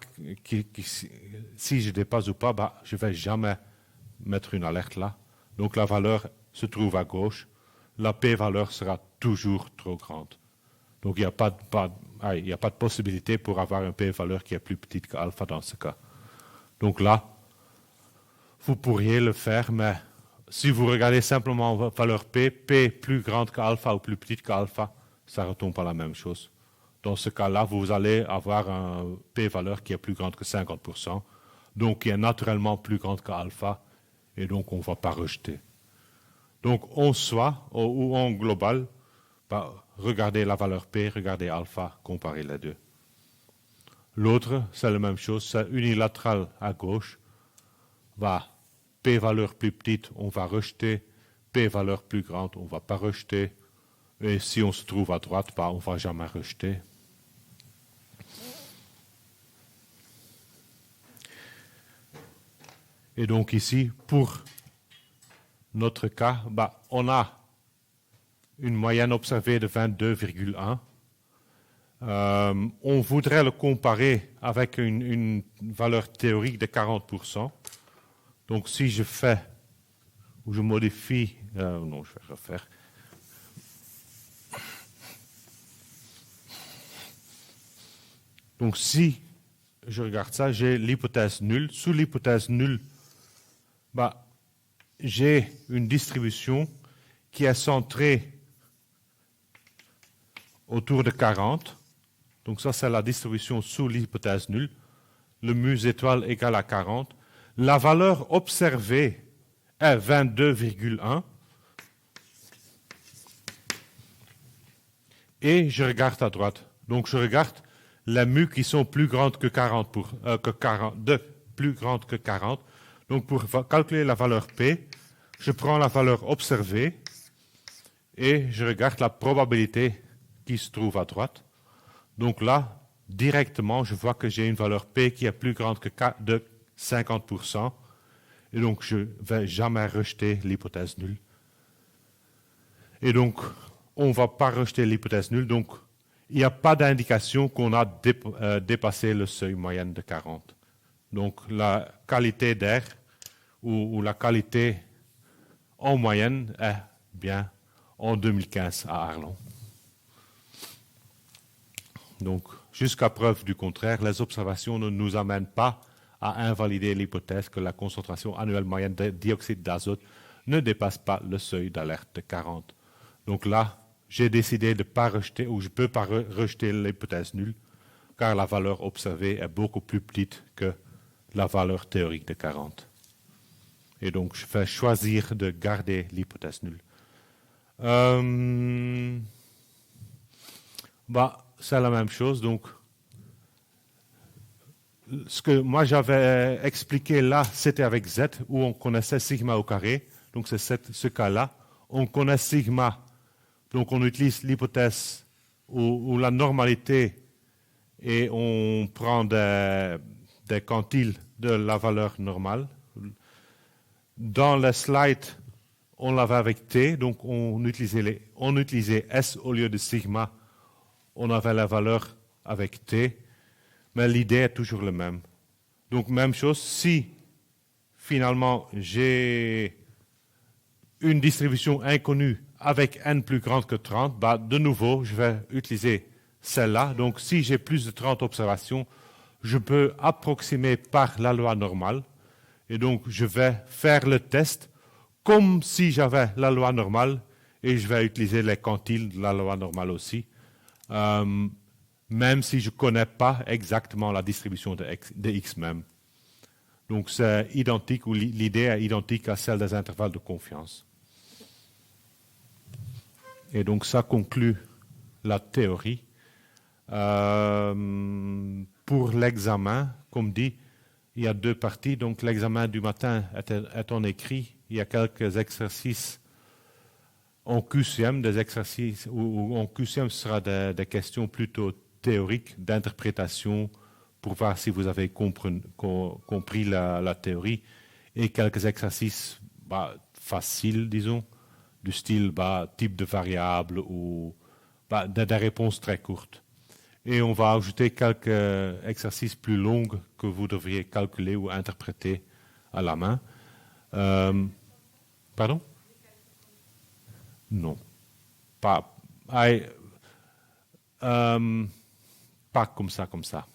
si je dépasse ou pas, bah, je ne vais jamais mettre une alerte là. Donc la valeur se trouve à gauche. La p-valeur sera toujours trop grande. Donc il n'y a pas de possibilité pour avoir une p-valeur qui est plus petite qu'alpha dans ce cas. Donc là, vous pourriez le faire, mais si vous regardez simplement la valeur p plus grande qu'alpha ou plus petite qu'alpha, ça retombe à la même chose. Dans ce cas-là, vous allez avoir un p-valeur qui est plus grande que 50%, donc qui est naturellement plus grande qu'alpha, et donc on ne va pas rejeter. Donc en soi, ou en global, bah, regardez la valeur P, regardez alpha, comparez les deux. L'autre, c'est la même chose, c'est unilatéral à gauche. Bah, P valeur plus petite, on va rejeter. P valeur plus grande, on ne va pas rejeter. Et si on se trouve à droite, bah, on ne va jamais rejeter. Et donc ici, pour notre cas, bah, on a une moyenne observée de 22,1. On voudrait le comparer avec une valeur théorique de 40%. Donc si je fais, ou je modifie, non, je vais refaire. Donc si je regarde ça, j'ai l'hypothèse nulle. Sous l'hypothèse nulle, bah, j'ai une distribution qui est centrée autour de 40. Donc ça, c'est la distribution sous l'hypothèse nulle. Le mus étoile égale à 40. La valeur observée est 22,1. Et je regarde à droite. Donc je regarde les mus qui sont plus grandes que 40, plus grandes que 40. Donc pour calculer la valeur P, je prends la valeur observée et je regarde la probabilité qui se trouve à droite. Donc là, directement, je vois que j'ai une valeur P qui est plus grande que de 50%. Et donc, je ne vais jamais rejeter l'hypothèse nulle. Et donc, on ne va pas rejeter l'hypothèse nulle. Donc, il n'y a pas d'indication qu'on a dépassé le seuil moyen de 40. Donc, la qualité d'air ou la qualité en moyenne est bien en 2015 à Arlon. Donc, jusqu'à preuve du contraire, les observations ne nous amènent pas à invalider l'hypothèse que la concentration annuelle moyenne de dioxyde d'azote ne dépasse pas le seuil d'alerte de 40. Donc là, j'ai décidé de ne pas rejeter, ou je ne peux pas rejeter l'hypothèse nulle, car la valeur observée est beaucoup plus petite que la valeur théorique de 40. Et donc, je vais choisir de garder l'hypothèse nulle. Bah, c'est la même chose, donc ce que moi j'avais expliqué là, c'était avec Z, où on connaissait sigma au carré. Donc c'est ce cas-là. On connaît sigma, donc on utilise l'hypothèse ou la normalité et on prend des quantiles de la valeur normale. Dans le slide, on l'avait avec T, donc on utilisait S au lieu de sigma. On avait la valeur avec T, mais l'idée est toujours la même. Donc même chose, si finalement j'ai une distribution inconnue avec n plus grande que 30, bah, de nouveau, je vais utiliser celle-là. Donc si j'ai plus de 30 observations, je peux approximer par la loi normale. Et donc je vais faire le test comme si j'avais la loi normale et je vais utiliser les quantiles de la loi normale aussi. Même si je ne connais pas exactement la distribution de X même. Donc c'est identique, ou l'idée est identique à celle des intervalles de confiance. Et donc ça conclut la théorie. Pour l'examen, comme dit, il y a deux parties. Donc l'examen du matin est en écrit. Il y a quelques exercices en QCM, des exercices où en QCM ce sera des questions plutôt théoriques d'interprétation pour voir si vous avez compris la théorie, et quelques exercices faciles, disons, du style type de variable ou des réponses très courtes. Et on va ajouter quelques exercices plus longs que vous devriez calculer ou interpréter à la main. Pardon? Non. Pas comme ça.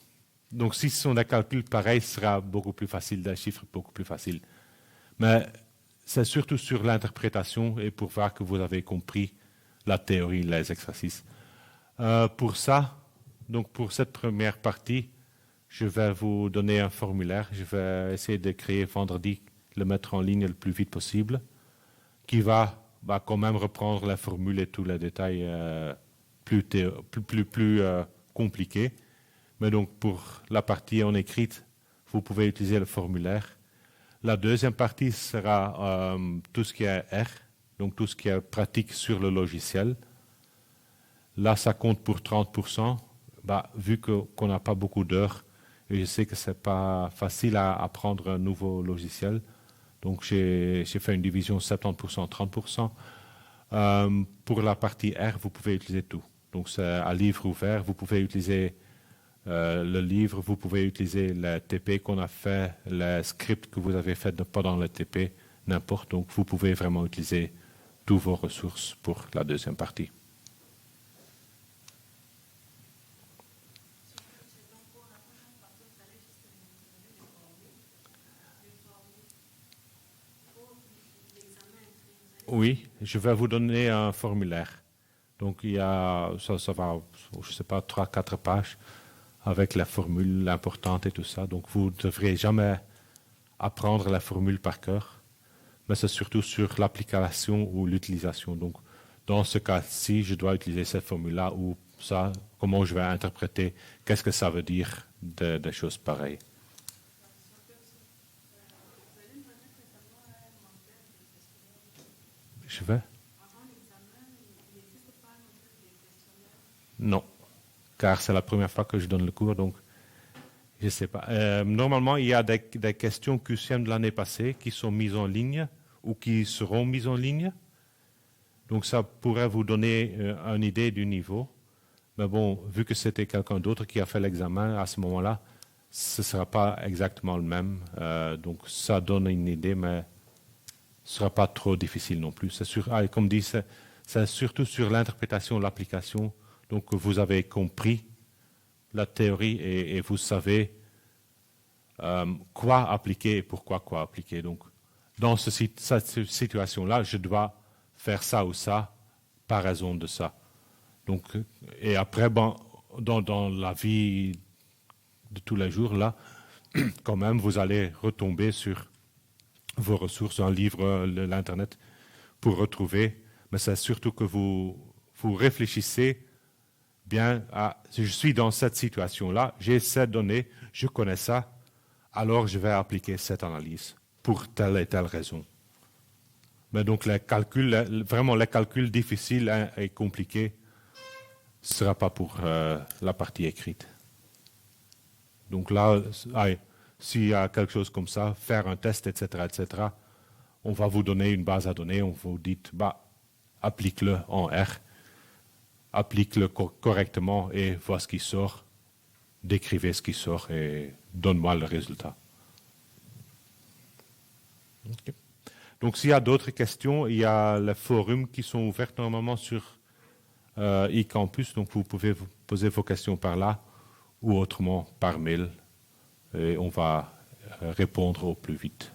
Donc, si ce sont des calculs pareils, ce sera beaucoup plus facile, des chiffres beaucoup plus faciles. Mais c'est surtout sur l'interprétation et pour voir que vous avez compris la théorie, les exercices. Pour ça, donc pour cette première partie, je vais vous donner un formulaire. Je vais essayer de créer vendredi, le mettre en ligne le plus vite possible, qui va quand même reprendre la formule et tous les détails plus compliqués. Mais donc pour la partie en écrite, vous pouvez utiliser le formulaire. La deuxième partie sera tout ce qui est R, donc tout ce qui est pratique sur le logiciel. Là, ça compte pour 30%. Vu qu'on n'a pas beaucoup d'heures, et je sais que ce n'est pas facile à apprendre un nouveau logiciel, donc j'ai fait une division 70%, 30%. Pour la partie R, vous pouvez utiliser tout. Donc c'est à livre ouvert, vous pouvez utiliser le livre, vous pouvez utiliser le TP qu'on a fait, les scripts que vous avez fait pendant le TP, n'importe. Donc vous pouvez vraiment utiliser toutes vos ressources pour la deuxième partie. Oui, je vais vous donner un formulaire. Donc il y a, ça va, je ne sais pas, 3-4 pages avec la formule importante et tout ça. Donc vous ne devrez jamais apprendre la formule par cœur, mais c'est surtout sur l'application ou l'utilisation. Donc dans ce cas-ci, je dois utiliser cette formule-là ou ça, comment je vais interpréter, qu'est-ce que ça veut dire des choses pareilles. Je vais? Non, car c'est la première fois que je donne le cours, donc je ne sais pas. Normalement, il y a des questions QCM de l'année passée qui sont mises en ligne ou qui seront mises en ligne. Donc ça pourrait vous donner une idée du niveau. Mais bon, vu que c'était quelqu'un d'autre qui a fait l'examen à ce moment-là, ce ne sera pas exactement le même. Donc ça donne une idée, mais ce ne sera pas trop difficile non plus. Comme dit, c'est surtout sur l'interprétation, l'application. Donc vous avez compris la théorie et vous savez quoi appliquer et pourquoi quoi appliquer. Donc dans cette situation-là, je dois faire ça ou ça par raison de ça. Donc, et après, dans la vie de tous les jours, là, quand même, vous allez retomber sur vos ressources, un livre, l'Internet, pour retrouver. Mais c'est surtout que vous réfléchissez bien, si je suis dans cette situation-là, j'ai cette donnée, je connais ça, alors je vais appliquer cette analyse pour telle et telle raison. Mais donc les calculs, vraiment les calculs difficiles et compliqués, ce ne sera pas pour la partie écrite. Donc là, s'il y a quelque chose comme ça, faire un test, etc., on va vous donner une base à données, on vous dit, applique-le en R, applique-le correctement et vois ce qui sort, décrivez ce qui sort et donne-moi le résultat. Okay. Donc s'il y a d'autres questions, il y a les forums qui sont ouverts normalement sur eCampus, donc vous pouvez vous poser vos questions par là ou autrement par mail et on va répondre au plus vite.